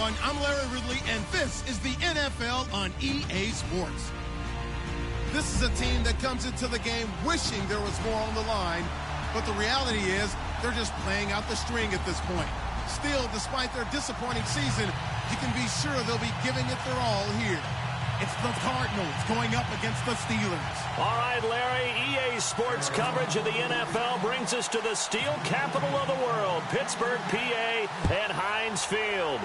everyone. I'm Larry Ridley, and this is the NFL on EA Sports. This is a team that comes into the game wishing there was more on the line, but the reality is they're just playing out the string at this point. Still, despite their disappointing season, you can be sure they'll be giving it their all here. It's the Cardinals going up against the Steelers. All right, Larry, EA Sports coverage of the NFL brings us to the steel capital of the world, Pittsburgh, PA, and Heinz Field.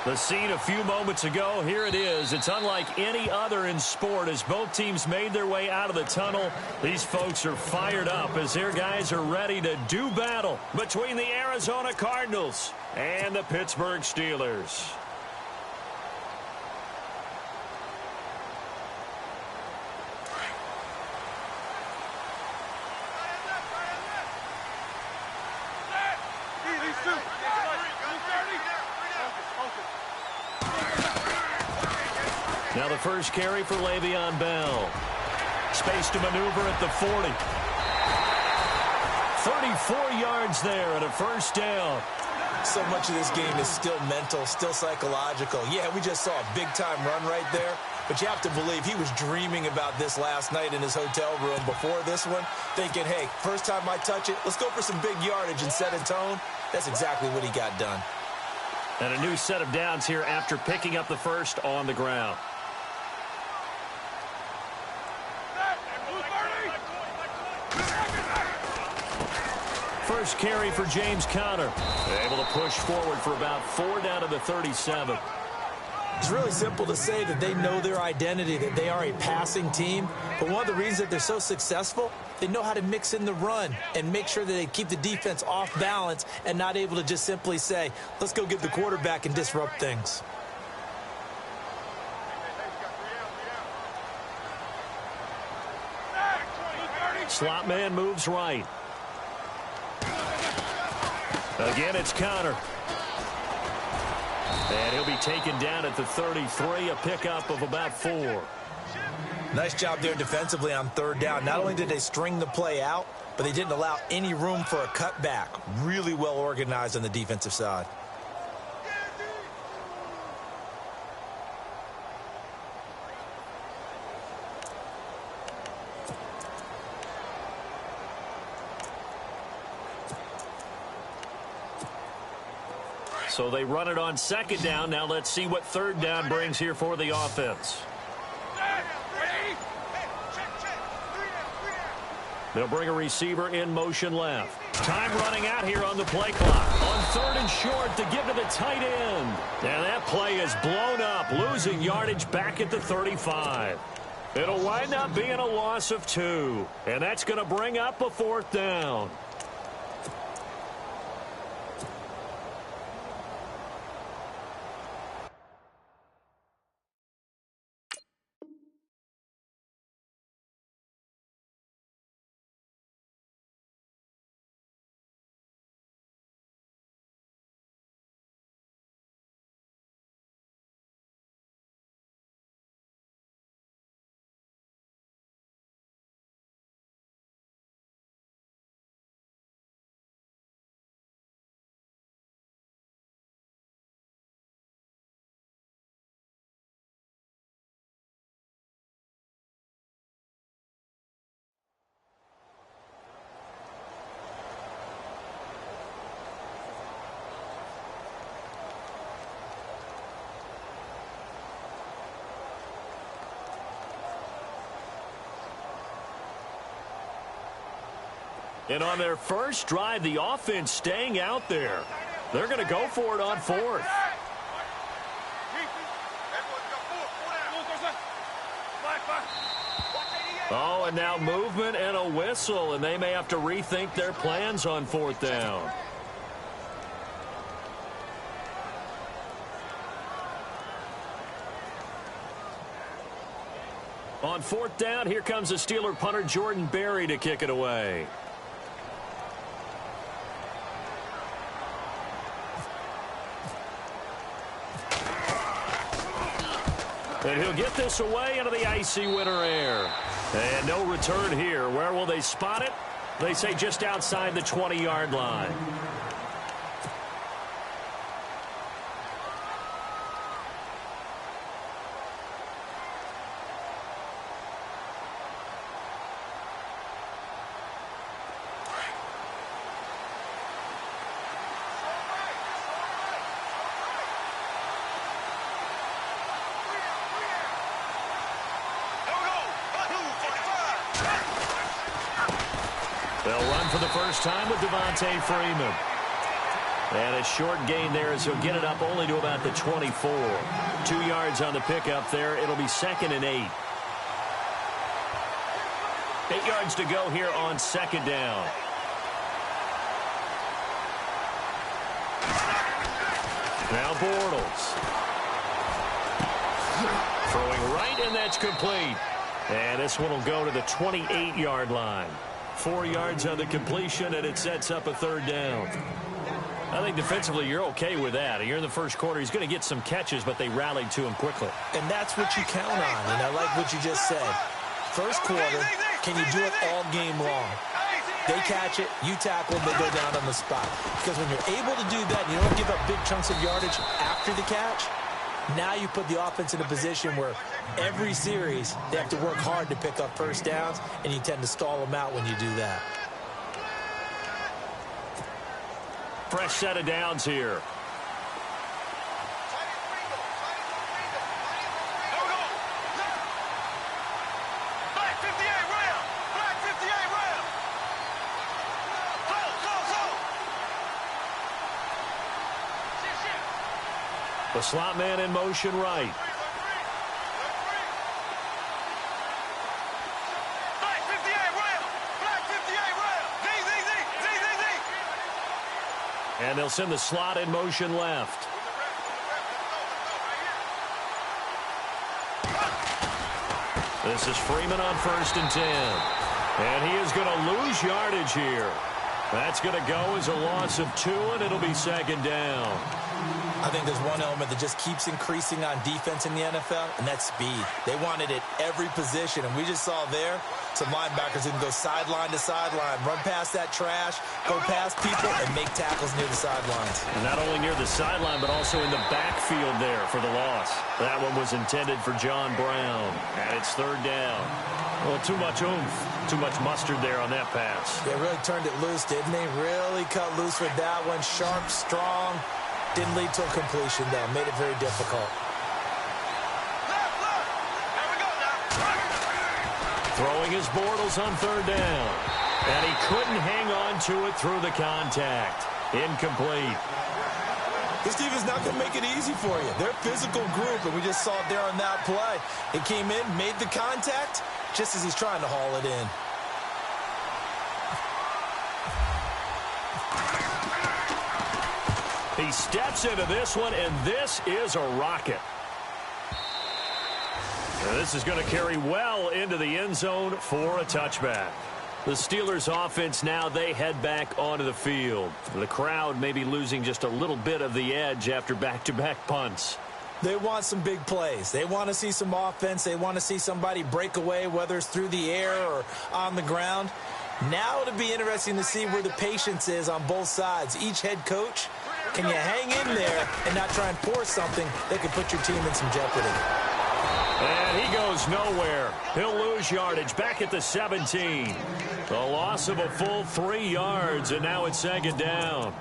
The scene a few moments ago, here it is. It's unlike any other in sport as both teams made their way out of the tunnel. These folks are fired up as their guys are ready to do battle between the Arizona Cardinals and the Pittsburgh Steelers. Now the first carry for Le'Veon Bell. Space to maneuver at the 40. 34 yards there and a first down. So much of this game is still mental, still psychological. Yeah, we just saw a big-time run right there, but you have to believe he was dreaming about this last night in his hotel room before this one, thinking, hey, first time I touch it, let's go for some big yardage and set a tone. That's exactly what he got done. And a new set of downs here after picking up the first on the ground. First carry for James Conner. Able to push forward for about 4 down to the 37. It's really simple to say that they know their identity, that they are a passing team. But one of the reasons that they're so successful, they know how to mix in the run and make sure that they keep the defense off balance and not able to just simply say, let's go get the quarterback and disrupt things. Slot man moves right. Again, it's Conner. And he'll be taken down at the 33, a pickup of about 4. Nice job there defensively on third down. Not only did they string the play out, but they didn't allow any room for a cutback. Really well organized on the defensive side. So they run it on second down. Now let's see what third down brings here for the offense. They'll bring a receiver in motion left. Time running out here on the play clock. On third and short to give to the tight end. And that play is blown up, losing yardage back at the 35. It'll wind up being a loss of 2. And that's going to bring up a fourth down. And on their first drive, the offense staying out there. They're going to go for it on fourth. Oh, and now movement and a whistle, and they may have to rethink their plans on fourth down. On fourth down, here comes the Steeler punter Jordan Berry to kick it away. And he'll get this away into the icy winter air. And no return here. Where will they spot it? They say just outside the 20-yard line. First time with Devontae Freeman. And a short gain there as he'll get it up only to about the 24. 2 yards on the pickup there. It'll be 2nd and 8. 8 yards to go here on 2nd down. Now Bortles. Throwing right, and that's complete. And this one will go to the 28-yard line. 4 yards on the completion, and it sets up a 3rd down. I think defensively you're okay with that. You're in the first quarter. He's going to get some catches, but they rallied to him quickly. And that's what you count on, and I like what you just said. First quarter, can you do it all game long? They catch it, you tackle, they go down on the spot. Because when you're able to do that, you don't give up big chunks of yardage after the catch, now you put the offense in a position where every series they have to work hard to pick up first downs, and you tend to stall them out when you do that. Fresh set of downs here. The slot man in motion right. And they'll send the slot in motion left. This is Freeman on 1st and 10. And he is going to lose yardage here. That's going to go as a loss of 2, and it'll be 2nd down. I think there's one element that just keeps increasing on defense in the NFL, and that's speed. They want it at every position, and we just saw there some linebackers who can go sideline to sideline, run past that trash, go past people, and make tackles near the sidelines. And not only near the sideline, but also in the backfield there for the loss. That one was intended for John Brown, and it's 3rd down. Well, too much oomph, too much mustard there on that pass. They really turned it loose, didn't they? Really cut loose with that one. Sharp, strong. Didn't lead to a completion, though. Made it very difficult. Throwing his Bortles on 3rd down. And he couldn't hang on to it through the contact. Incomplete. This team is not going to make it easy for you. They're a physical group, and we just saw it there on that play. It came in, made the contact, just as he's trying to haul it in. He steps into this one, and this is a rocket. And this is going to carry well into the end zone for a touchback. The Steelers' offense now, they head back onto the field. The crowd may be losing just a little bit of the edge after back-to-back punts. They want some big plays. They want to see some offense. They want to see somebody break away, whether it's through the air or on the ground. Now it'll be interesting to see where the patience is on both sides. Each head coach, can you hang in there and not try and force something that could put your team in some jeopardy? And he goes nowhere. He'll lose yardage back at the 17. The loss of a full 3 yards, and now it's 2nd down.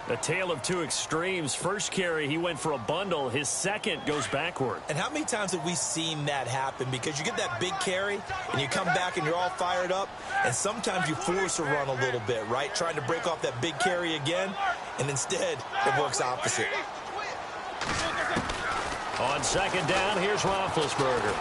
A tale of two extremes. First carry, he went for a bundle. His second goes backward. And how many times have we seen that happen? Because you get that big carry, and you come back and you're all fired up, and sometimes you force a run a little bit, right? Trying to break off that big carry again, and instead it works opposite. On 2nd down, here's Roethlisberger.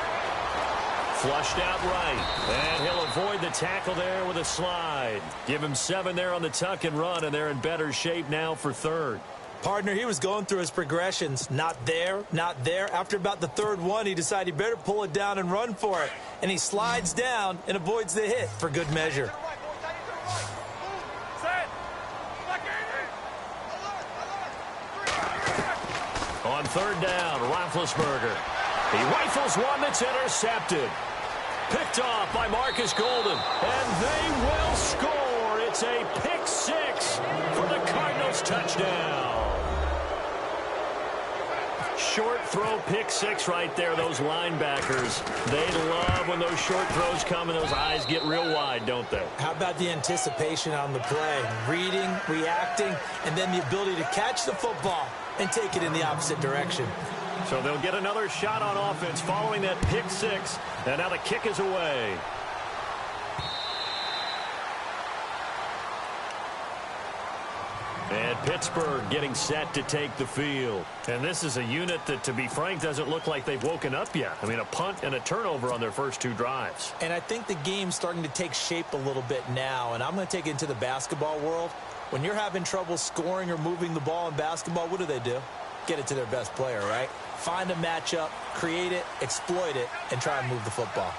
Flushed out right, and he'll avoid the tackle there with a slide. Give him 7 there on the tuck and run, and they're in better shape now for 3rd. Partner, he was going through his progressions. Not there, not there. After about the 3rd one, he decided he better pull it down and run for it. And he slides down and avoids the hit for good measure. On 3rd down, Roethlisberger. He rifles one that's intercepted. Picked off by Marcus Golden. And they will score. It's a pick 6 for the Cardinals touchdown. Short throw pick 6 right there. Those linebackers, they love when those short throws come and those eyes get real wide, don't they? How about the anticipation on the play? Reading, reacting, and then the ability to catch the football and take it in the opposite direction. So they'll get another shot on offense following that pick 6. And now the kick is away. Pittsburgh getting set to take the field. And this is a unit that, to be frank, doesn't look like they've woken up yet. I mean, a punt and a turnover on their first 2 drives. And I think the game's starting to take shape a little bit now, and I'm going to take it into the basketball world. When you're having trouble scoring or moving the ball in basketball, what do? Get it to their best player, right? Find a matchup, create it, exploit it, and try and move the football.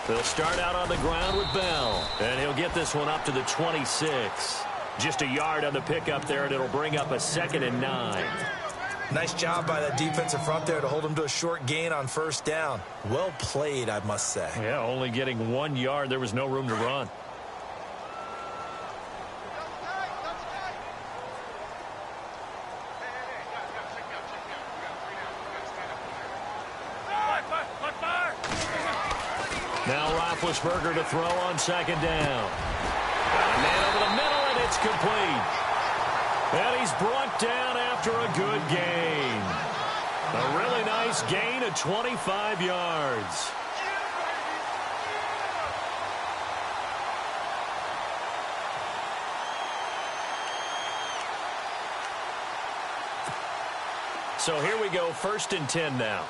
They'll start out on the ground with Bell, and he'll get this one up to the 26. Just a yard on the pickup there, and it'll bring up a 2nd and 9. Nice job by that defensive front there to hold him to a short gain on first down. Well played, I must say. Yeah, only getting 1 yard. There was no room to run. Now Roethlisberger to throw on 2nd down. Got a man over the middle, and it's complete. And he's brought down after a good gain. A really nice gain of 25 yards. So here we go, 1st and 10 now.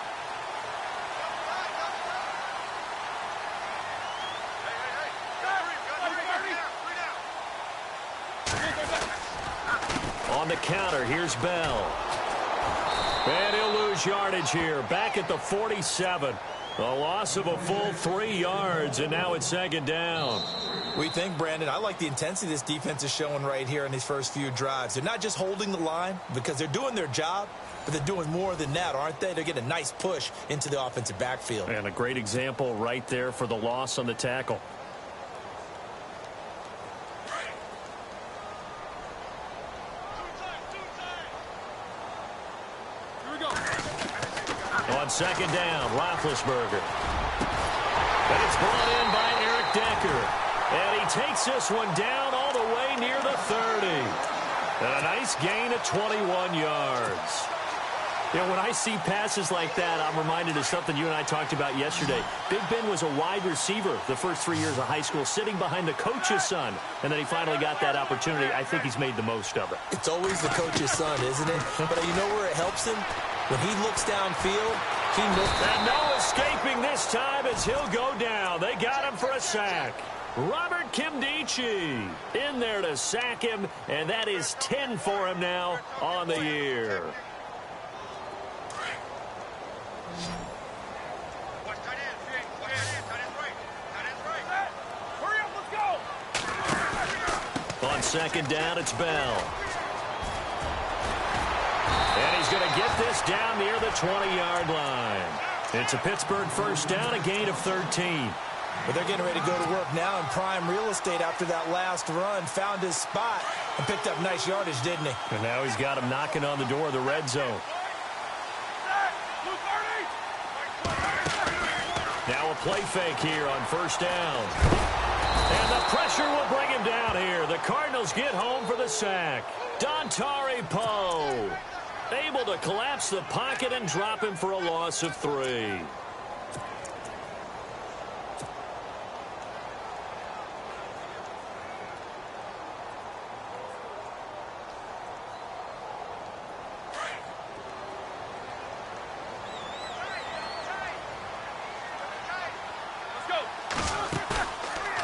On the counter, here's Bell. And he'll lose yardage here. Back at the 47. A loss of a full 3 yards, and now it's 2nd down. We think, Brandon, I like the intensity this defense is showing right here in these first few drives. They're not just holding the line because they're doing their job, but they're doing more than that, aren't they? They're getting a nice push into the offensive backfield. And a great example right there for the loss on the tackle. On 2nd down, Roethlisberger. And it's brought in by Eric Decker. And he takes this one down all the way near the 30. And a nice gain of 21 yards. You know, when I see passes like that, I'm reminded of something you and I talked about yesterday. Big Ben was a wide receiver the first 3 years of high school, sitting behind the coach's son. And then he finally got that opportunity. I think he's made the most of it. It's always the coach's son, isn't it? But you know where it helps him? When he looks downfield, he knows. And no escaping this time as he'll go down. They got him for a sack. Robert Kimdichie in there to sack him, and that is 10 for him now on the year. On 2nd down, it's Bell. And he's going to get this down near the 20-yard line. It's a Pittsburgh first down, a gain of 13. But they're getting ready to go to work now in prime real estate after that last run. Found his spot and picked up nice yardage, didn't he? And now he's got him knocking on the door of the red zone. Now a play fake here on first down. And the pressure will bring him down here. The Cardinals get home for the sack. Dontari Poe able to collapse the pocket and drop him for a loss of 3.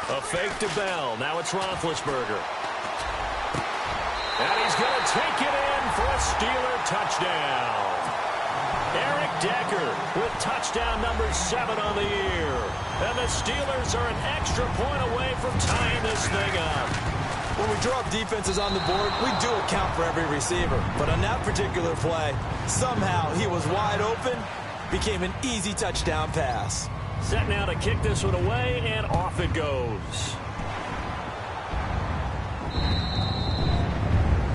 A fake to Bell. Now it's Roethlisberger. And he's going to take it in for a Steeler touchdown. Eric Decker with touchdown number 7 on the year. And the Steelers are an extra point away from tying this thing up. When we draw up defenses on the board, we do account for every receiver. But on that particular play, somehow he was wide open, became an easy touchdown pass. Set now to kick this one away, and off it goes.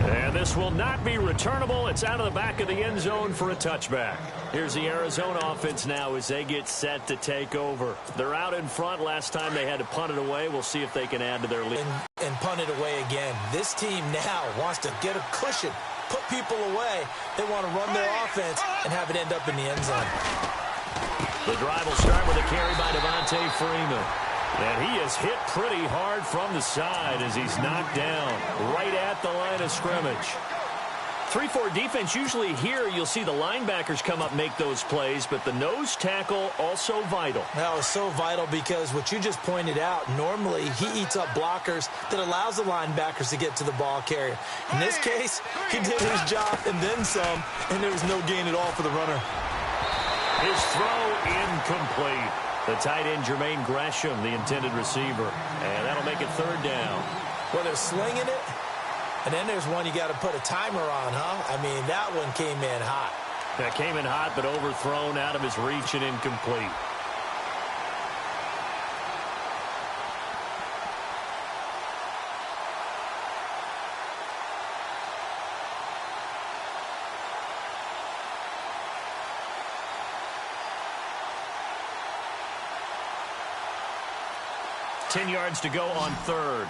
And this will not be returnable. It's out of the back of the end zone for a touchback. Here's the Arizona offense now as they get set to take over. They're out in front. Last time they had to punt it away. We'll see if they can add to their lead. And punt it away again. This team now wants to get a cushion, put people away. They want to run their offense and have it end up in the end zone. The drive will start with a carry by Devontae Freeman. And he is hit pretty hard from the side as he's knocked down right at the line of scrimmage. 3-4 defense, usually here you'll see the linebackers come up and make those plays, but the nose tackle also vital. That was so vital because what you just pointed out, normally he eats up blockers that allows the linebackers to get to the ball carrier. In this case, he did his job and then some, and there was no gain at all for the runner. His throw incomplete. The tight end, Jermaine Gresham, the intended receiver. And that'll make it third down. Well, they're slinging it. And then there's one you got to put a timer on, huh? I mean, that one came in hot. That came in hot, but overthrown out of his reach and incomplete. Ten yards to go on third.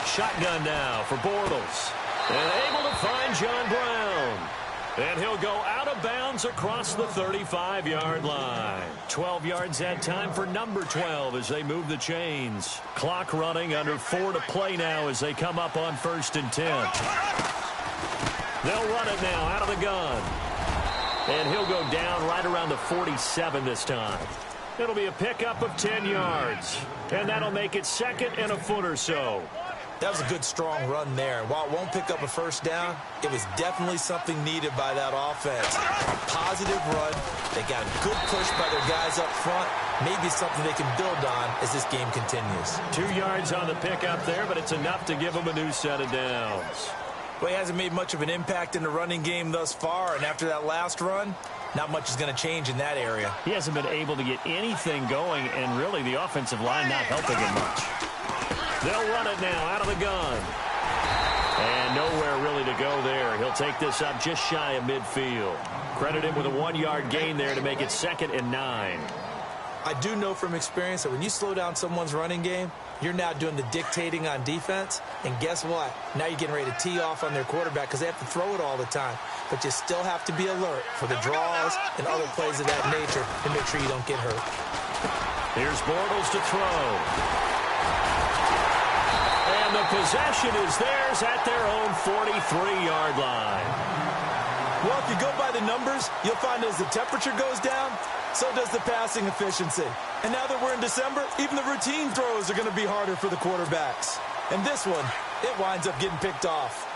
Shotgun now for Bortles. And able to find John Brown. And he'll go out of bounds across the 35-yard line. 12 yards that time for number 12 as they move the chains. Clock running, under 4 to play now as they come up on 1st and 10. They'll run it now out of the gun. And he'll go down right around the 47 this time. It'll be a pickup of 10 yards. And that'll make it 2nd and a foot or so. That was a good, strong run there. While it won't pick up a first down, it was definitely something needed by that offense. A positive run. They got a good push by their guys up front. Maybe something they can build on as this game continues. 2 yards on the pickup there, but it's enough to give them a new set of downs. Well, he hasn't made much of an impact in the running game thus far, and after that last run, not much is going to change in that area. He hasn't been able to get anything going, and really the offensive line not helping him much. They'll run it now out of the gun. And nowhere really to go there. He'll take this up just shy of midfield. Credit him with a 1-yard gain there to make it 2nd and 9. I do know from experience that when you slow down someone's running game, you're now doing the dictating on defense. And guess what? Now you're getting ready to tee off on their quarterback because they have to throw it all the time. But you still have to be alert for the draws and other plays of that nature to make sure you don't get hurt. Here's Bortles to throw. And the possession is theirs at their own 43-yard line. Well, if you go by the numbers, you'll find as the temperature goes down, so does the passing efficiency. And now that we're in December, even the routine throws are going to be harder for the quarterbacks. And this one, it winds up getting picked off.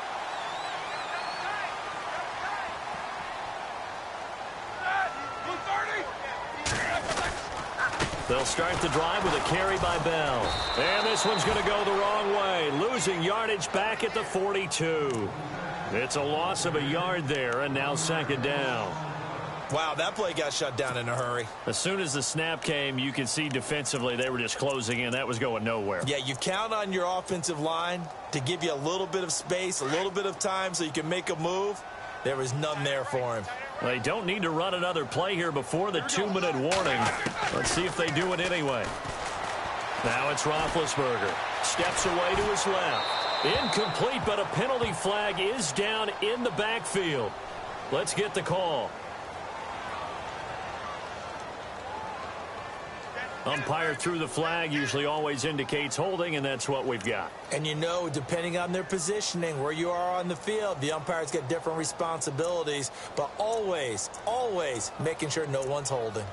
They'll start the drive with a carry by Bell. And this one's going to go the wrong way, losing yardage back at the 42. It's a loss of a yard there, and now 2nd down. Wow, that play got shut down in a hurry. As soon as the snap came, you could see defensively they were just closing in. That was going nowhere. Yeah, you count on your offensive line to give you a little bit of space, a little bit of time so you can make a move. There was none there for him. They don't need to run another play here before the 2-minute warning. Let's see if they do it anyway. Now it's Roethlisberger. Steps away to his left. Incomplete, but a penalty flag is down in the backfield. Let's get the call. Umpire threw the flag, usually always indicates holding, and that's what we've got. And you know, depending on their positioning, where you are on the field, the umpires get different responsibilities, but always, always making sure no one's holding.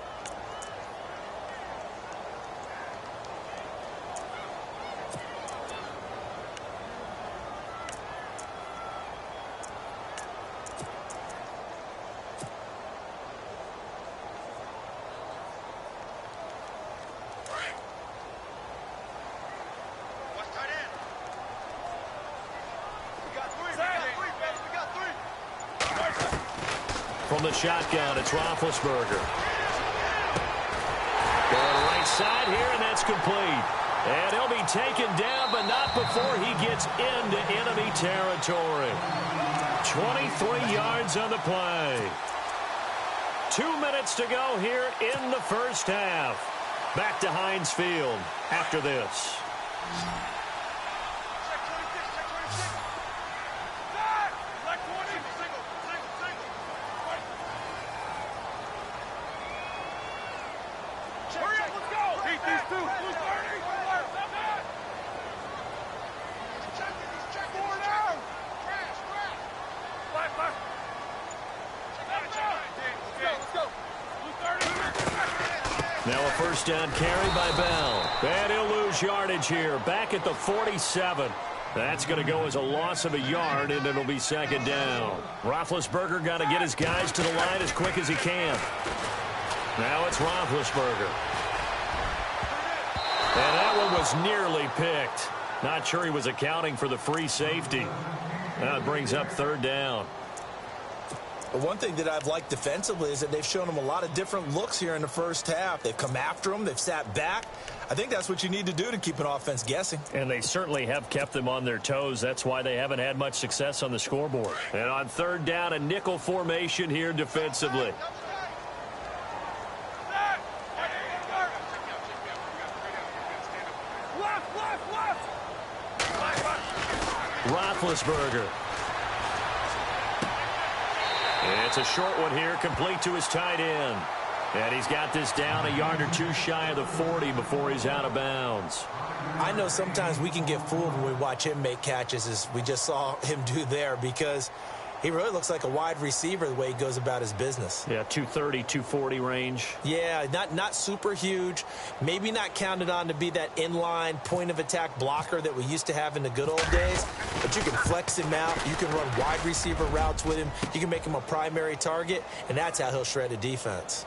From the shotgun, it's Roethlisberger. Going right side here, and that's complete. And he'll be taken down, but not before he gets into enemy territory. 23 yards on the play. 2 minutes to go here in the first half. Back to Heinz Field after this. Now a first down carry by Bell. And he'll lose yardage here. Back at the 47. That's going to go as a loss of a yard, and it'll be second down. Roethlisberger got to get his guys to the line as quick as he can. Now it's Roethlisberger. And that one was nearly picked. Not sure he was accounting for the free safety. Now it brings up third down. One thing that I've liked defensively is that they've shown him a lot of different looks here in the first half. They've come after him. They've sat back. I think that's what you need to do to keep an offense guessing. And they certainly have kept them on their toes. That's why they haven't had much success on the scoreboard. And on third down, a nickel formation here defensively. Roethlisberger. It's a short one here, complete to his tight end. And he's got this down a yard or two shy of the 40 before he's out of bounds. I know sometimes we can get fooled when we watch him make catches, as we just saw him do there, because he really looks like a wide receiver the way he goes about his business. Yeah, 230, 240 range. Yeah, not super huge. Maybe not counted on to be that inline point-of-attack blocker that we used to have in the good old days. But you can flex him out. You can run wide receiver routes with him. You can make him a primary target, and that's how he'll shred a defense.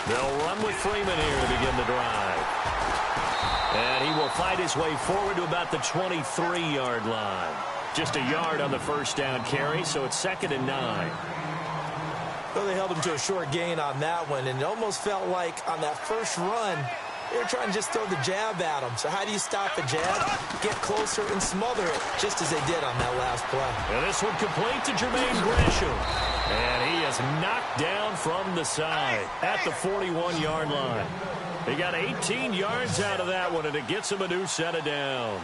They'll run with Freeman here to begin the drive. And he will fight his way forward to about the 23-yard line. Just a yard on the first down carry, so it's 2nd and 9. Well, they held him to a short gain on that one, and it almost felt like on that first run, they were trying to just throw the jab at him. So how do you stop a jab? Get closer and smother it, just as they did on that last play. And this one complete to Jermaine Gresham. And he is knocked down from the side at the 41-yard line. He got 18 yards out of that one, and it gets him a new set of downs.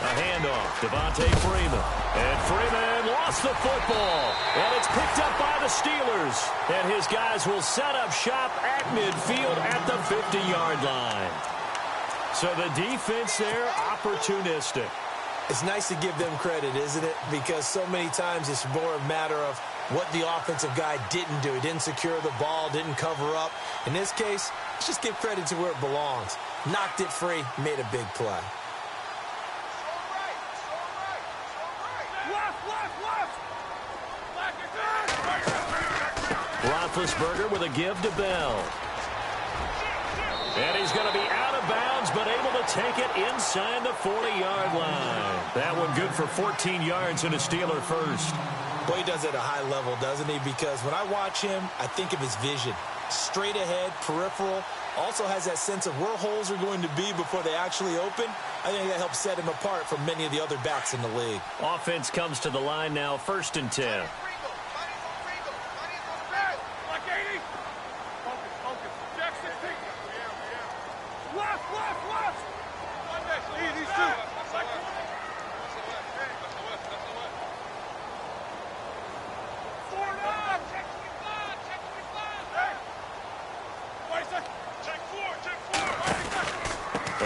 A handoff, Devontae Freeman. And Freeman lost the football. And it's picked up by the Steelers. And his guys will set up shop at midfield at the 50-yard line. So the defense there, opportunistic. It's nice to give them credit, isn't it? Because so many times it's more a matter of what the offensive guy didn't do. He didn't secure the ball, didn't cover up. In this case, let's just give credit to where it belongs. Knocked it free, made a big play. Roethlisberger with a give to Bell. And he's going to be out of bounds, but able to take it inside the 40-yard line. That one good for 14 yards and a Steeler first. Boy, he does it at a high level, doesn't he? Because when I watch him, I think of his vision. Straight ahead, peripheral. Also has that sense of where holes are going to be before they actually open. I think that helps set him apart from many of the other backs in the league. Offense comes to the line now, 1st and 10.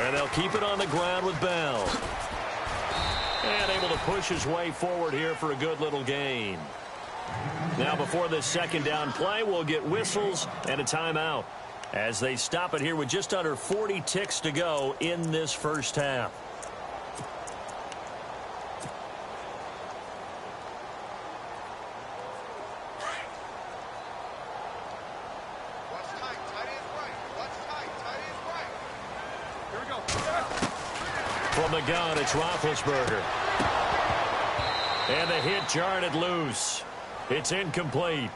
And they'll keep it on the ground with Bell. And able to push his way forward here for a good little gain. Now before this second down play, we'll get whistles and a timeout as they stop it here with just under 40 ticks to go in this first half. From the gun, it's Roethlisberger. And the hit jarred it loose. It's incomplete.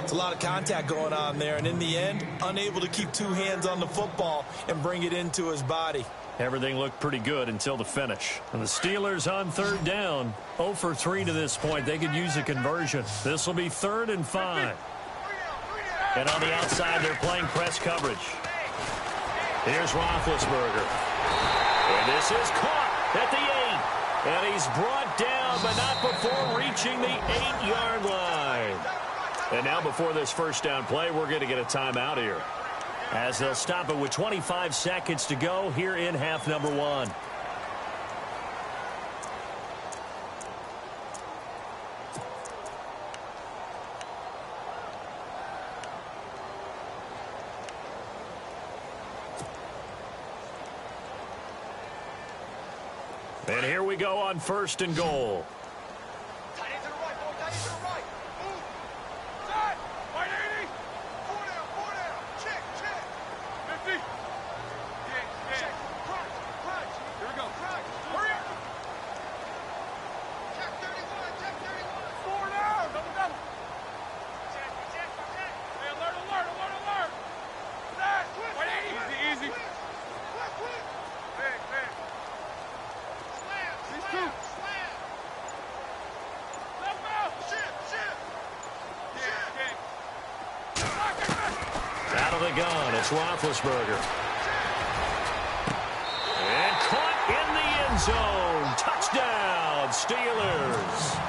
It's a lot of contact going on there, and in the end, unable to keep two hands on the football and bring it into his body. Everything looked pretty good until the finish. And the Steelers on third down, 0 for 3 to this point. They could use a conversion. This will be 3rd and 5. And on the outside, they're playing press coverage. Here's Roethlisberger. And this is caught at the 8. And he's brought down, but not before reaching the 8-yard line. And now before this first down play, we're going to get a timeout here, as they'll stop it with 25 seconds to go here in half number 1. And here we go on 1st and goal. Out of the gun, it's Roethlisberger. And caught in the end zone. Touchdown, Steelers.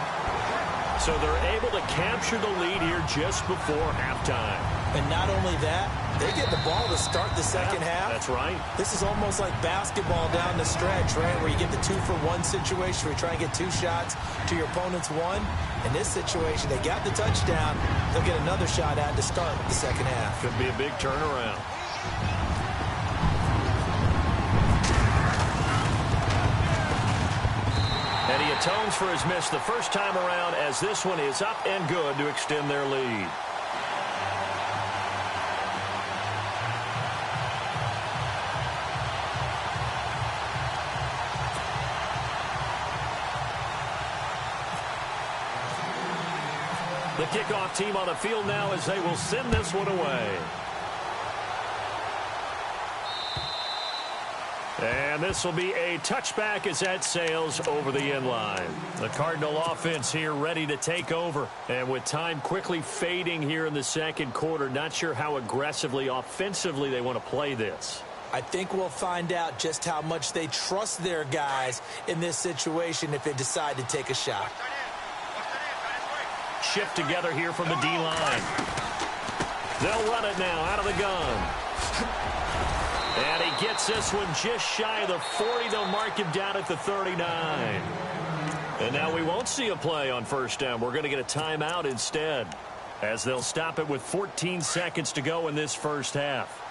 So they're able to capture the lead here just before halftime. And not only that, they get the ball to start the second half. That's right. This is almost like basketball down the stretch, right, where you get the 2-for-1 situation where you try and get 2 shots to your opponent's 1. In this situation, they got the touchdown. They'll get another shot at to start the second half. Could be a big turnaround. And he atones for his miss the first time around, as this one is up and good to extend their lead. The kickoff team on the field now as they will send this one away. And this will be a touchback as that sails over the end line. The Cardinal offense here ready to take over. And with time quickly fading here in the second quarter, not sure how aggressively, offensively they want to play this. I think we'll find out just how much they trust their guys in this situation if they decide to take a shot. Shift together here from the D-line. They'll run it now out of the gun. And he gets this one just shy of the 40. They'll mark him down at the 39. And now we won't see a play on first down. We're going to get a timeout instead, as they'll stop it with 14 seconds to go in this first half.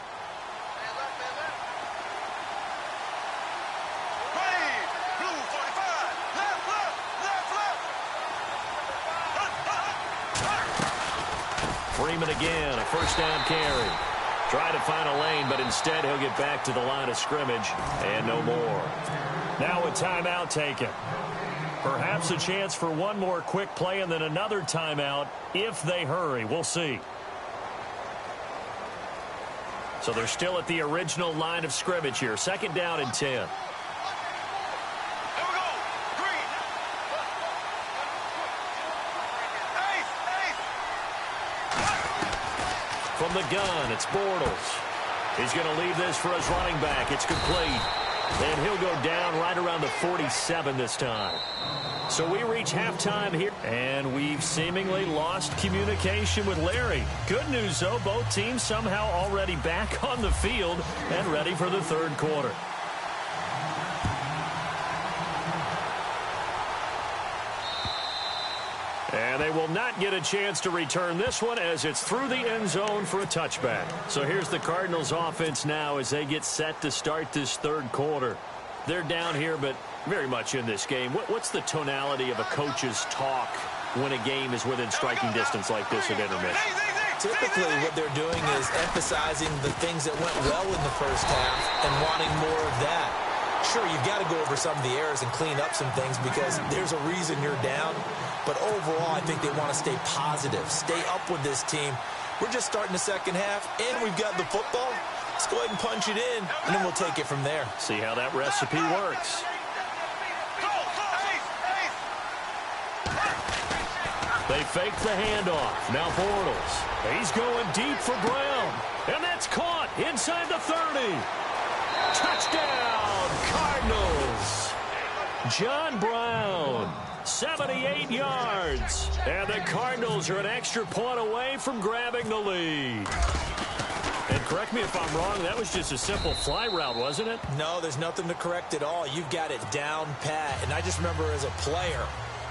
Freeman again, a first down carry. Try to find a lane, but instead he'll get back to the line of scrimmage and no more. Now a timeout taken. Perhaps a chance for one more quick play and then another timeout if they hurry. We'll see. So they're still at the original line of scrimmage here. 2nd down and 10. From the gun, it's Bortles. He's going to leave this for his running back. It's complete. And he'll go down right around the 47 this time. So we reach halftime here, and we've seemingly lost communication with Larry. Good news, though, both teams somehow already back on the field and ready for the third quarter. And they will not get a chance to return this one as it's through the end zone for a touchback. So here's the Cardinals offense now as they get set to start this third quarter. They're down here, but very much in this game. What's the tonality of a coach's talk when a game is within striking distance like this at intermission? Typically what they're doing is emphasizing the things that went well in the first half and wanting more of that. Sure, you've got to go over some of the errors and clean up some things because there's a reason you're down. But overall, I think they want to stay positive, stay up with this team. We're just starting the second half, and we've got the football. Let's go ahead and punch it in, and then we'll take it from there. See how that recipe works. They fake the handoff. Now Bortles. He's going deep for Brown. And that's caught inside the 30. Touchdown, Cardinals. John Brown, 78 yards. And the Cardinals are an extra point away from grabbing the lead. And correct me if I'm wrong, that was just a simple fly route, wasn't it? No, there's nothing to correct at all. You've got it down pat. And I just remember as a player,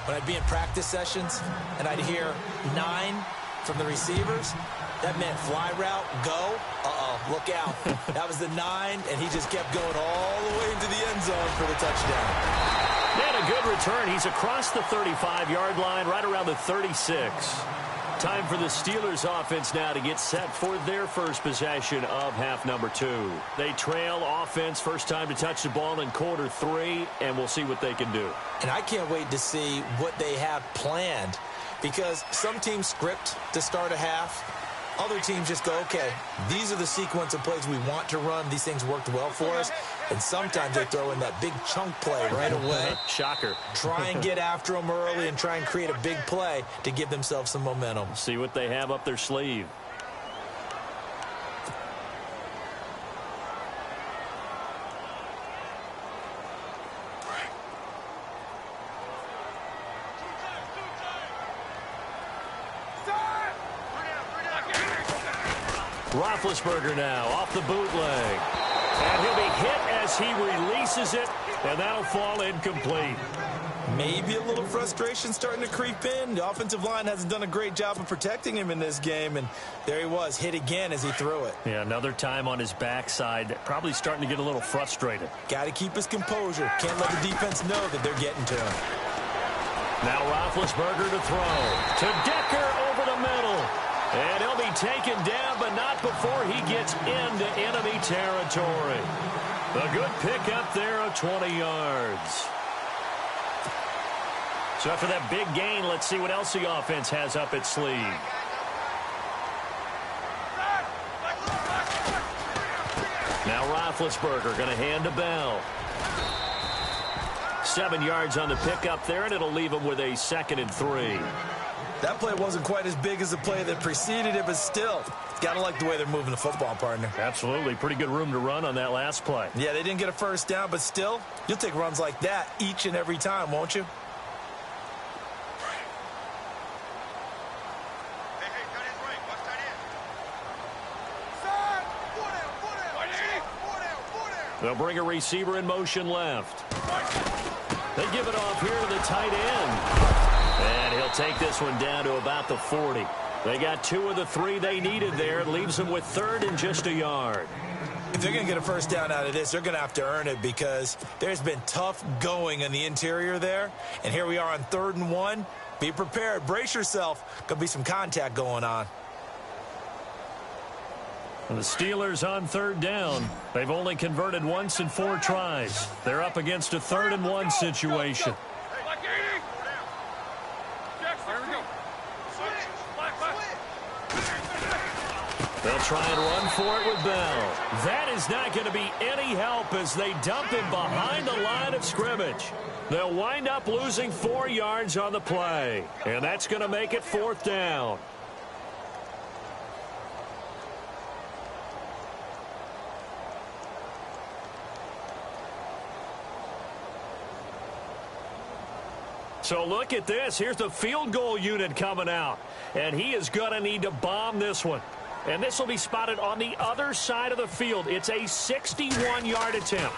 when I'd be in practice sessions and I'd hear 9 from the receivers, that meant fly route, go. Look out. That was the 9, and he just kept going all the way into the end zone for the touchdown. And a good return. He's across the 35-yard line, right around the 36. Time for the Steelers offense now to get set for their first possession of half number 2. They trail offense, first time to touch the ball in quarter 3, and we'll see what they can do. And I can't wait to see what they have planned because some teams script to start a half. Other teams just go, okay, these are the sequence of plays we want to run. These things worked well for us. And sometimes they throw in that big chunk play right away. Shocker. Try and get after them early and try and create a big play to give themselves some momentum. See what they have up their sleeve. Roethlisberger now off the bootleg. And he'll be hit as he releases it, and that'll fall incomplete. Maybe a little frustration starting to creep in. The offensive line hasn't done a great job of protecting him in this game, and there he was, hit again as he threw it. Yeah, another time on his backside, probably starting to get a little frustrated. Got to keep his composure. Can't let the defense know that they're getting to him. Now Roethlisberger to throw. To Decker over the middle. And he'll be taken down, but not before he gets into enemy territory. A good pickup there of 20 yards. So after that big gain, let's see what else the offense has up its sleeve. Now Roethlisberger going to hand to Bell. 7 yards on the pickup there, and it'll leave him with a 2nd and 3. That play wasn't quite as big as the play that preceded it, but still, got to like the way they're moving the football, partner. Absolutely. Pretty good room to run on that last play. Yeah, they didn't get a first down, but still, you'll take runs like that each and every time, won't you? They'll bring a receiver in motion left. They give it off here to the tight end. And he'll take this one down to about the 40. They got 2 of the 3 they needed there. It leaves them with 3rd and just a yard. If they're going to get a first down out of this, they're going to have to earn it because there's been tough going in the interior there. And here we are on 3rd and 1. Be prepared. Brace yourself. Going to be some contact going on. And the Steelers on 3rd down. They've only converted once in 4 tries. They're up against a 3rd and 1 situation. They'll try and run for it with Bell. That is not going to be any help as they dump him behind the line of scrimmage. They'll wind up losing 4 yards on the play. And that's going to make it 4th down. So look at this. Here's the field goal unit coming out. And he is going to need to bomb this one. And this will be spotted on the other side of the field. It's a 61-yard attempt.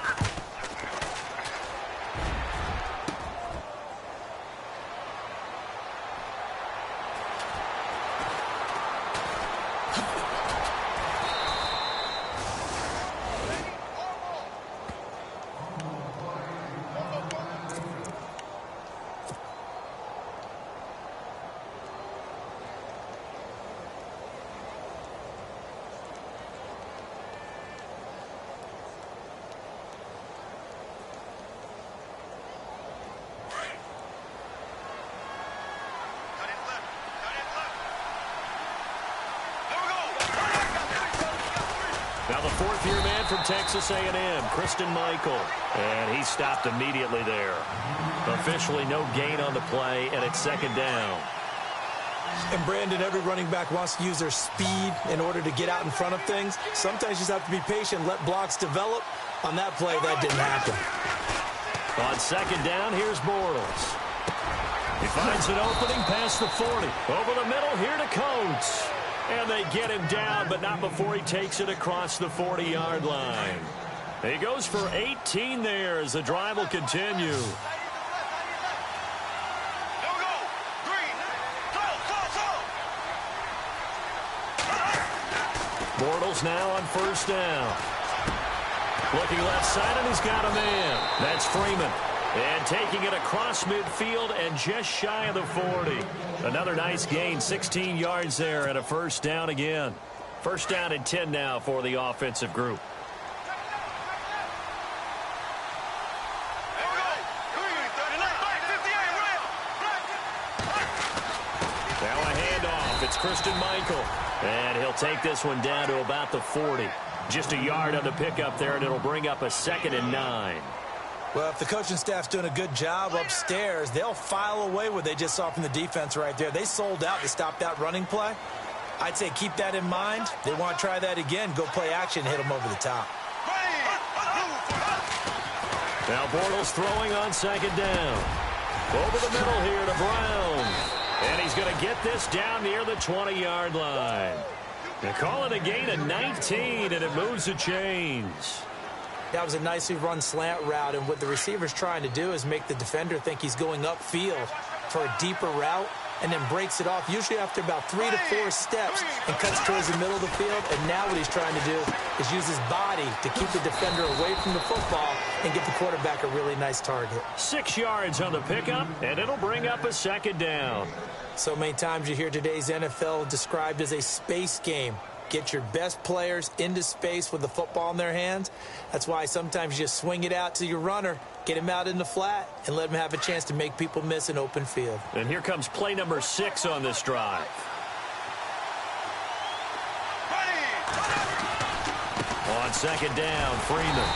Now the fourth-year man from Texas A&M, Christine Michael. And he stopped immediately there. Officially no gain on the play, and it's second down. And Brandon, every running back wants to use their speed in order to get out in front of things. Sometimes you just have to be patient, let blocks develop. On that play, that didn't happen. On second down, here's Bortles. He finds an opening past the 40. Over the middle, here to Coates. And they get him down, but not before he takes it across the 40-yard line. He goes for 18 there as the drive will continue. Bortles now on first down. Looking left side, and he's got a man. That's Freeman. And taking it across midfield and just shy of the 40. Another nice gain, 16 yards there and a first down again. First down and 10 now for the offensive group. Now a handoff. It's Christine Michael. And he'll take this one down to about the 40. Just a yard on the pickup there, and it'll bring up a 2nd and 9. Well, if the coaching staff's doing a good job upstairs, they'll file away what they just saw from the defense right there. They sold out to stop that running play. I'd say keep that in mind. They want to try that again. Go play action, hit them over the top. Now Bortles throwing on second down. Over the middle here to Brown. And he's going to get this down near the 20-yard line. They call it a gain of 19, and it moves the chains. That was a nicely run slant route, and what the receiver's trying to do is make the defender think he's going upfield for a deeper route, and then breaks it off, usually after about 3 to 4 steps, and cuts towards the middle of the field. And now what he's trying to do is use his body to keep the defender away from the football and get the quarterback a really nice target. 6 yards on the pickup, and it'll bring up a second down. So many times you hear today's NFL described as a space game. Get your best players into space with the football in their hands. That's why sometimes you just swing it out to your runner, get him out in the flat, and let him have a chance to make people miss an open field. And here comes play number 6 on this drive. On second down, Freeman.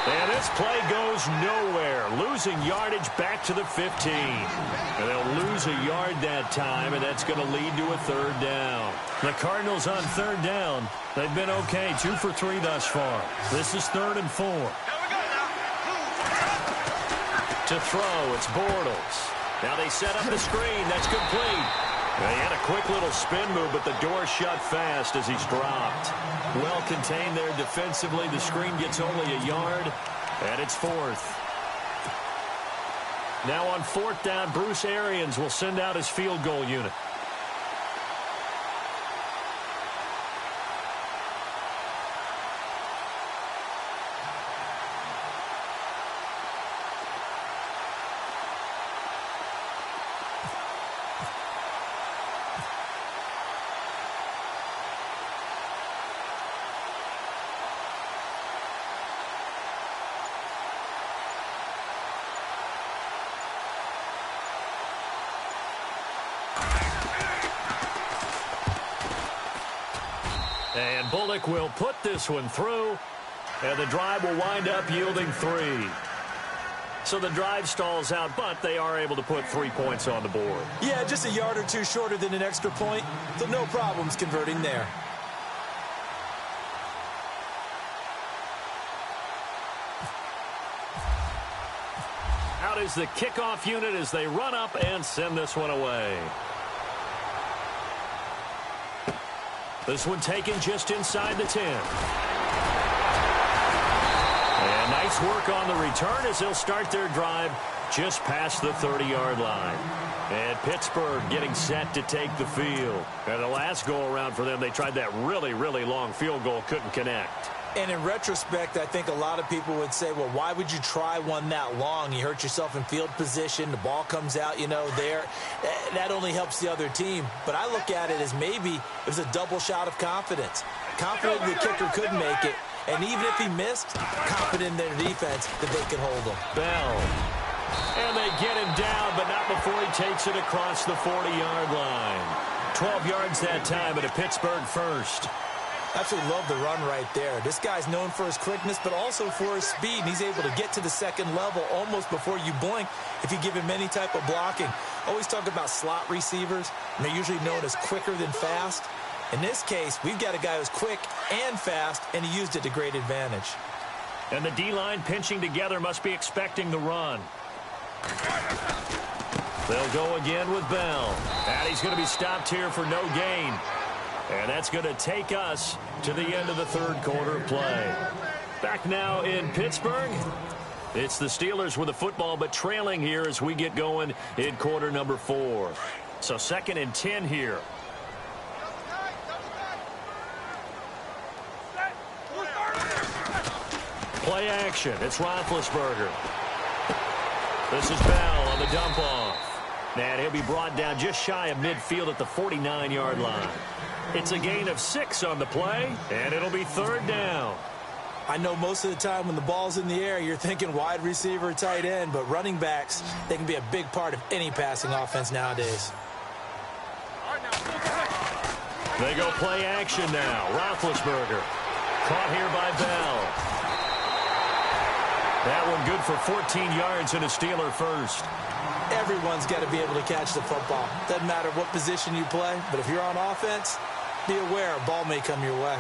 And this play goes nowhere. Losing yardage back to the 15. And they'll lose a yard that time, and that's going to lead to a 3rd down. The Cardinals on 3rd down. They've been okay, 2 for 3 thus far. This is 3rd and 4. To throw, it's Bortles. Now they set up the screen. That's complete. They had a quick little spin move, but the door shut fast as he's dropped. Well contained there defensively. The screen gets only a yard, and it's 4th. Now on 4th down, Bruce Arians will send out his field goal unit. And Bullock will put this one through, and the drive will wind up yielding 3. So the drive stalls out, but they are able to put 3 points on the board. Yeah, just a yard or 2 shorter than an extra point, so no problems converting there. Out is the kickoff unit as they run up and send this one away. This one taken just inside the 10. And nice work on the return as they'll start their drive just past the 30-yard line. And Pittsburgh getting set to take the field. And the last go-around for them, they tried that really, really long field goal, couldn't connect. And in retrospect, I think a lot of people would say, well, why would you try one that long? You hurt yourself in field position. The ball comes out, there. That only helps the other team. But I look at it as maybe it was a double shot of confidence. Confident the kicker could make it. And even if he missed, confident in their defense that they could hold him. Bell. And they get him down, but not before he takes it across the 40-yard line. 12 yards that time, and a Pittsburgh first. Absolutely love the run right there. This guy's known for his quickness, but also for his speed. And he's able to get to the second level almost before you blink if you give him any type of blocking. Always talk about slot receivers, and they're usually known as quicker than fast. In this case, we've got a guy who's quick and fast, and he used it to great advantage. And the D-line pinching together must be expecting the run. They'll go again with Bell. And he's going to be stopped here for no gain. And that's going to take us to the end of the third quarter of play. Back now in Pittsburgh. It's the Steelers with the football, but trailing here as we get going in quarter number 4. So 2nd and 10 here. Play action. It's Roethlisberger. This is Bell on the dump off. And he'll be brought down just shy of midfield at the 49-yard line. It's a gain of 6 on the play, and it'll be 3rd down. I know most of the time when the ball's in the air, you're thinking wide receiver, tight end, but running backs, they can be a big part of any passing offense nowadays. They go play action now. Roethlisberger caught here by Bell. That one good for 14 yards and a Steeler first. Everyone's got to be able to catch the football. Doesn't matter what position you play, but if you're on offense, be aware a ball may come your way.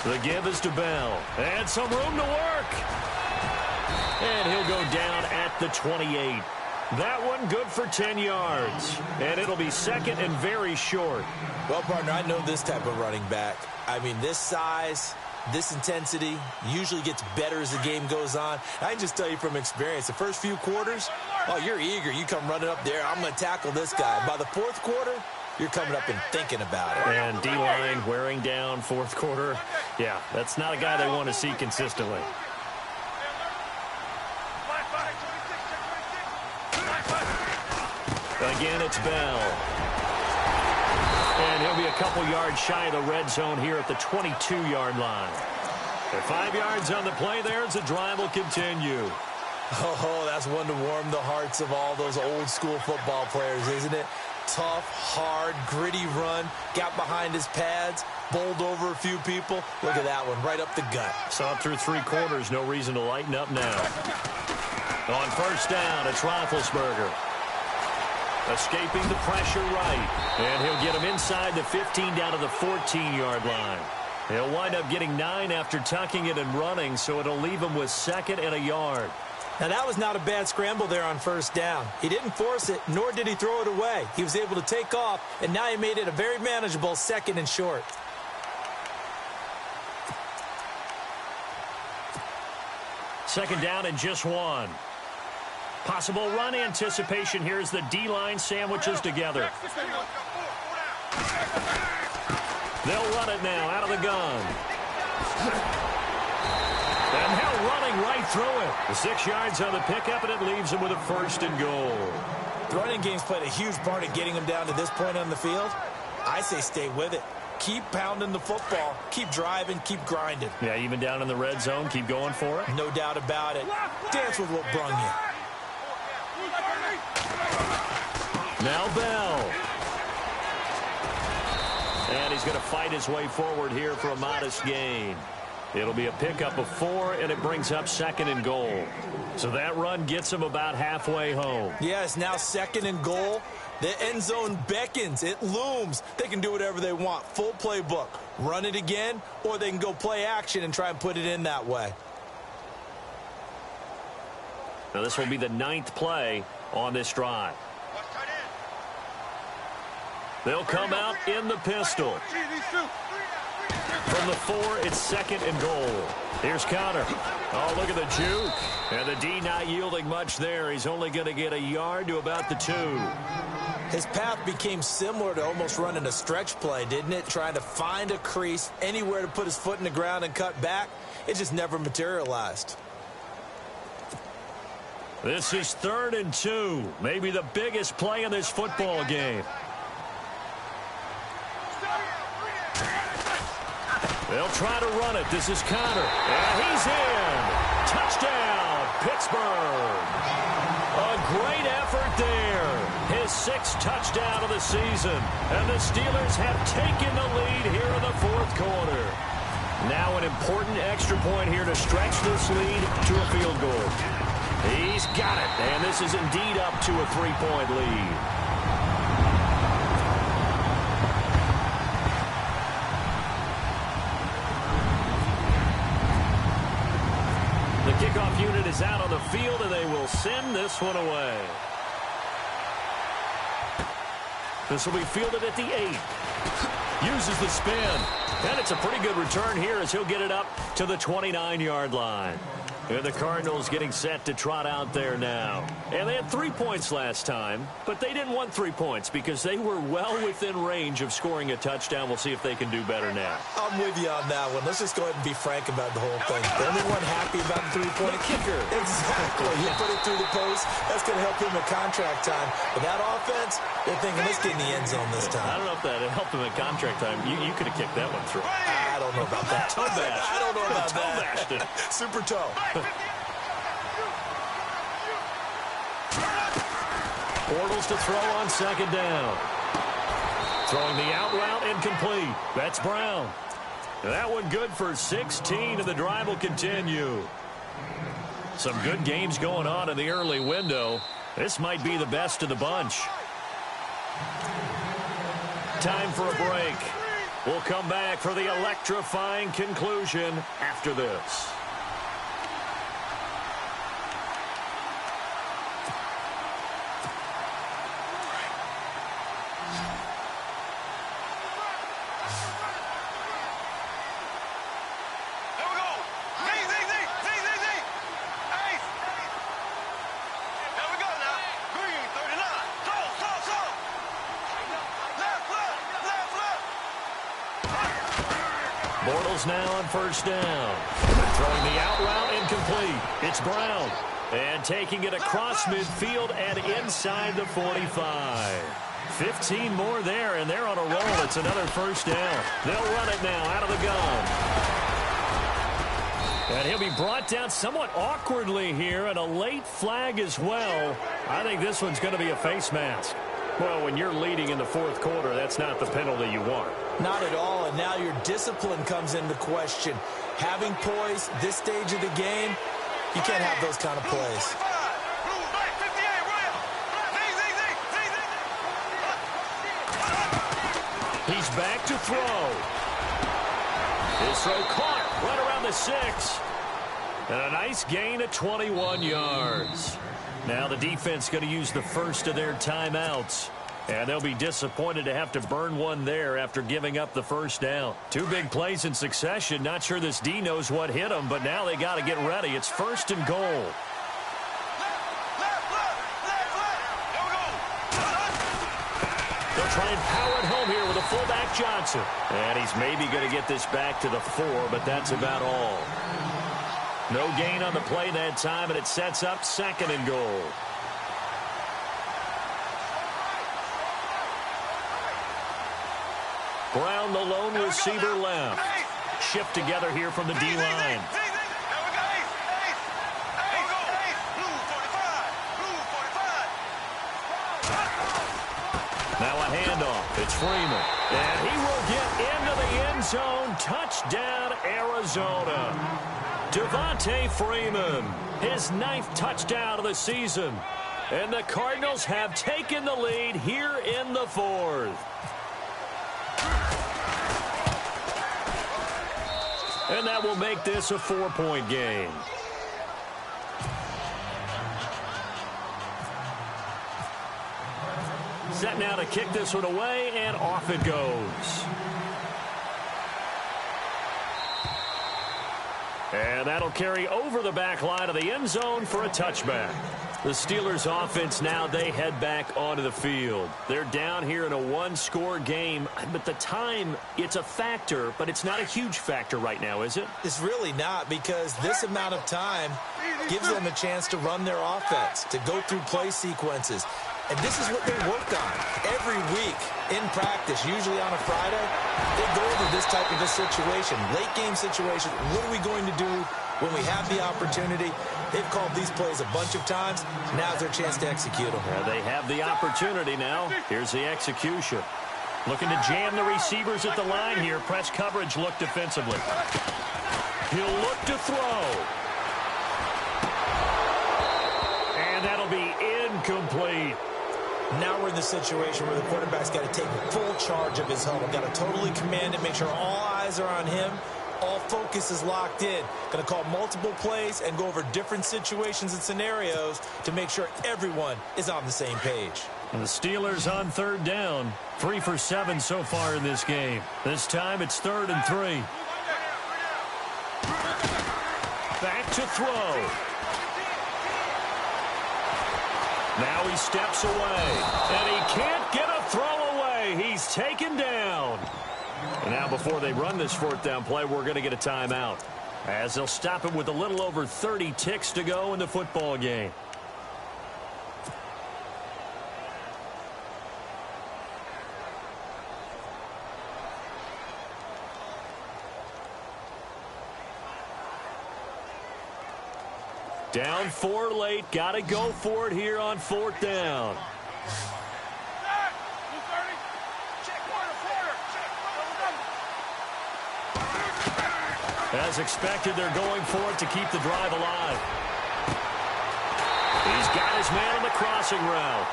The give is to Bell. And some room to work. And he'll go down at the 28. That one good for 10 yards. And it'll be 2nd and very short. Well, partner, I know this type of running back. I mean, this size, this intensity usually gets better as the game goes on. I can just tell you from experience, the first few quarters, oh, you're eager. You come running up there. I'm going to tackle this guy. By the 4th quarter, you're coming up and thinking about it. And D-line wearing down 4th quarter. Yeah, that's not a guy they want to see consistently. Again, it's Bell. And he'll be a couple yards shy of the red zone here at the 22-yard line. And 5 yards on the play there as the drive will continue. Oh, that's one to warm the hearts of all those old-school football players, isn't it? Tough, hard, gritty run. Got behind his pads, bowled over a few people. Look at that one, right up the gut. Saw it through 3 quarters. No reason to lighten up now. On 1st down, it's Roethlisberger. Escaping the pressure right. And he'll get him inside the 15 down to the 14-yard line. He'll wind up getting 9 after tucking it and running, so it'll leave him with 2nd and a yard. Now, that was not a bad scramble there on 1st down. He didn't force it, nor did he throw it away. He was able to take off, and now he made it a very manageable 2nd and short. Second down and just 1. Possible run anticipation here as the D-line sandwiches together. They'll run it now out of the gun. And they're running right through it. The 6 yards on the pickup, and it leaves them with a 1st and goal. The running game's played a huge part in getting them down to this point on the field. I say stay with it. Keep pounding the football. Keep driving. Keep grinding. Yeah, even down in the red zone, keep going for it. No doubt about it. Dance with what brung you. Now Bell. And he's going to fight his way forward here for a modest gain. It'll be a pickup of 4, and it brings up 2nd and goal. So that run gets him about halfway home. Yeah, it's now 2nd and goal. The end zone beckons. It looms. They can do whatever they want. Full playbook. Run it again, or they can go play action and try and put it in that way. Now this will be the 9th play on this drive. They'll come out in the pistol. From the 4, it's 2nd and goal. Here's Connor. Oh, look at the juke. And the D not yielding much there. He's only going to get a yard to about the 2. His path became similar to almost running a stretch play, didn't it? Trying to find a crease, anywhere to put his foot in the ground and cut back. It just never materialized. This is 3rd and 2. Maybe the biggest play in this football game. They'll try to run it. This is Connor. And he's in. Touchdown, Pittsburgh. A great effort there. His 6th touchdown of the season. And the Steelers have taken the lead here in the 4th quarter. Now an important extra point here to stretch this lead to a field goal. He's got it. And this is indeed up to a 3-point lead. The kickoff unit is out on the field, and they will send this one away. This will be fielded at the 8. Uses the spin. And it's a pretty good return here as he'll get it up to the 29-yard line. And the Cardinals getting set to trot out there now. And they had 3 points last time, but they didn't want 3 points because they were well within range of scoring a touchdown. We'll see if they can do better now. I'm with you on that one. Let's just go ahead and be frank about the whole thing. The only one happy about the 3-point kicker. Exactly. He put it through the post. That's going to help him at contract time. But that offense, they're thinking, let's get in the end zone this time. I don't know if that helped him at contract time. You could have kicked that one through. I don't know about that. Toe bash. I don't know about toe that. Bashed it. Super toe. Bortles to throw on 2nd down. Throwing the out route incomplete. That's Brown. That one good for 16, and the drive will continue. Some good games going on in the early window. This might be the best of the bunch. Time for a break. We'll come back for the electrifying conclusion after this. Bortles now on 1st down. Throwing the out route incomplete. It's Brown. And taking it across midfield and inside the 45. 15 more there, and they're on a roll. It's another 1st down. They'll run it now out of the gun. And he'll be brought down somewhat awkwardly here, and a late flag as well. I think this one's going to be a face mask. Well, when you're leading in the 4th quarter, that's not the penalty you want. Not at all, and now your discipline comes into question. Having poise this stage of the game, you can't have those kind of plays. He's back to throw. His throw caught right around the 6. And a nice gain of 21 yards. Now the defense going to use the first of their timeouts. And they'll be disappointed to have to burn one there after giving up the 1st down. 2 big plays in succession. Not sure this D knows what hit them, but now they got to get ready. It's 1st and goal. They'll try and power it home here with a fullback Johnson. And he's maybe going to get this back to the 4, but that's about all. No gain on the play that time, and it sets up 2nd and goal. Brown, the lone receiver left. Shift together here from the D-line. Now a handoff. It's Freeman. And he will get into the end zone. Touchdown, Arizona. Devontae Freeman, his 9th touchdown of the season. And the Cardinals have taken the lead here in the 4th. And that will make this a 4-point game. Set now to kick this one away, and off it goes. And that'll carry over the back line of the end zone for a touchback. The Steelers offense now, they head back onto the field. They're down here in a 1-score game, but the time, it's a factor, but it's not a huge factor right now, is it? It's really not, because this amount of time gives them a chance to run their offense, to go through play sequences. And this is what they work on every week in practice, usually on a Friday. They go over this type of a situation, late game situation. What are we going to do when we have the opportunity? They've called these plays a bunch of times. Now's their chance to execute them. Yeah, they have the opportunity now. Here's the execution. Looking to jam the receivers at the line here. Press coverage look defensively. He'll look to throw. And that'll be incomplete. Now we're in the situation where the quarterback's got to take full charge of his huddle. Got to totally command it, make sure all eyes are on him. All focus is locked in. Going to call multiple plays and go over different situations and scenarios to make sure everyone is on the same page. And the Steelers on third down. 3 for 7 so far in this game. This time it's 3rd and 3. Back to throw. Now he steps away. And he can't get a throw away. He's taken down. And now before they run this 4th down play, we're going to get a timeout, as they'll stop it with a little over 30 ticks to go in the football game. Down 4 late. Got to go for it here on 4th down. As expected, they're going for it to keep the drive alive. He's got his man on the crossing route.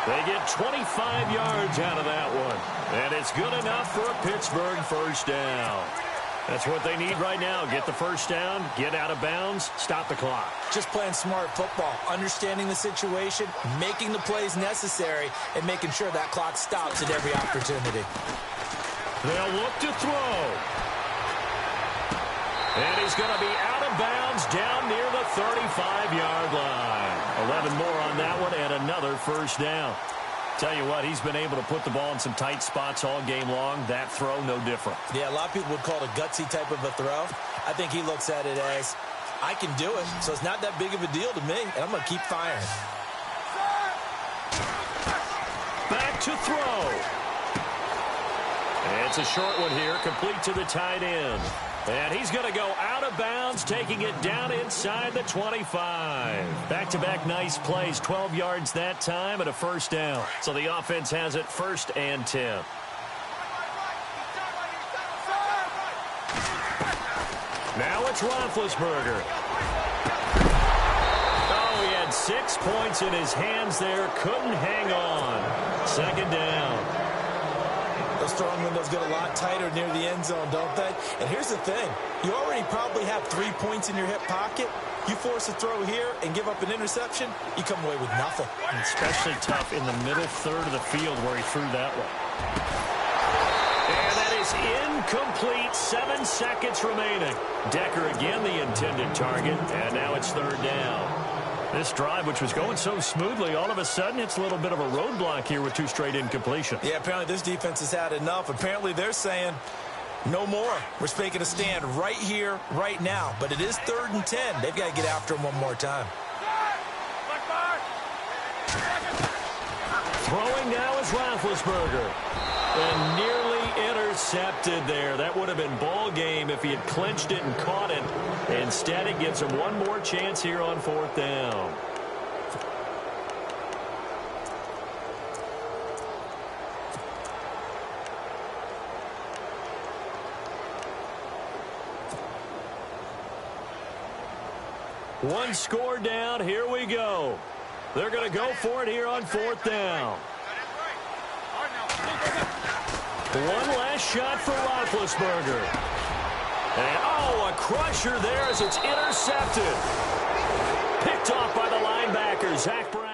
They get 25 yards out of that one. And it's good enough for a Pittsburgh 1st down. That's what they need right now. Get the 1st down, get out of bounds, stop the clock. Just playing smart football, understanding the situation, making the plays necessary, and making sure that clock stops at every opportunity. They'll look to throw. And he's going to be out of bounds down near the 35-yard line. 11 more on that one and another 1st down. Tell you what, he's been able to put the ball in some tight spots all game long. That throw, no different. Yeah, a lot of people would call it a gutsy type of a throw. I think he looks at it as, I can do it, so it's not that big of a deal to me, and I'm going to keep firing. Back to throw. It's a short one here, complete to the tight end. And he's going to go out of bounds, taking it down inside the 25. Back-to-back nice plays, 12 yards that time and a 1st down. So the offense has it 1st and 10. Now it's Roethlisberger. Oh, he had 6 points in his hands there, couldn't hang on. 2nd down. Those throwing windows get a lot tighter near the end zone, don't they? And here's the thing. You already probably have 3 points in your hip pocket. You force a throw here and give up an interception, you come away with nothing. And especially tough in the middle 3rd of the field where he threw that one. And that is incomplete. 7 seconds remaining. Decker again the intended target, and now it's 3rd down. This drive, which was going so smoothly, all of a sudden it's a little bit of a roadblock here with 2 straight incompletions. Yeah, apparently this defense has had enough. Apparently they're saying, no more. We're making a stand right here, right now. But it is 3rd and 10. They've got to get after him one more time. Throwing now is Roethlisberger. And nearly intercepted there. That would have been ball game if he had clinched it and caught it. Instead, it gives him one more chance here on 4th down. One score down. Here we go. They're going to go for it here on 4th down. One last shot for Roethlisberger. And, oh, a crusher there as it's intercepted. Picked off by the linebacker, Zach Brown.